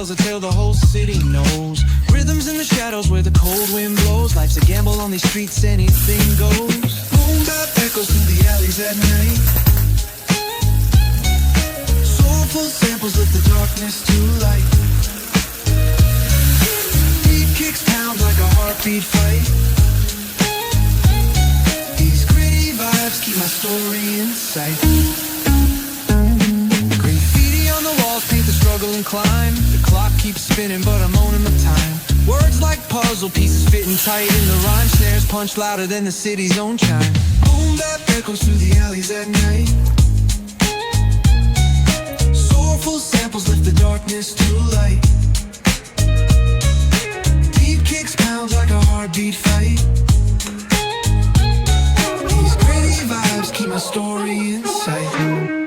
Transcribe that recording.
tells a tale the whole city knows. Rhythms in the shadows where the cold wind blows. Life's a gamble on these streets, anything goes. Boom bap echoes through the alleys at night. Soulful samples lift the darkness to light. Beat kicks pound like a heartbeat fight. These gritty vibes keep my story in sight. Graffiti on the walls paint the struggle and climb. The clock keeps spinning but I'm owning the time. Words like puzzle pieces fitting tight in the rhyme. Snares punch louder than the city's own chime. Boom bap echoes through the alleys at night. Soulful samples lift the darkness to light. Beat kicks pounds like a heartbeat fight. These gritty vibes keep my story in sight.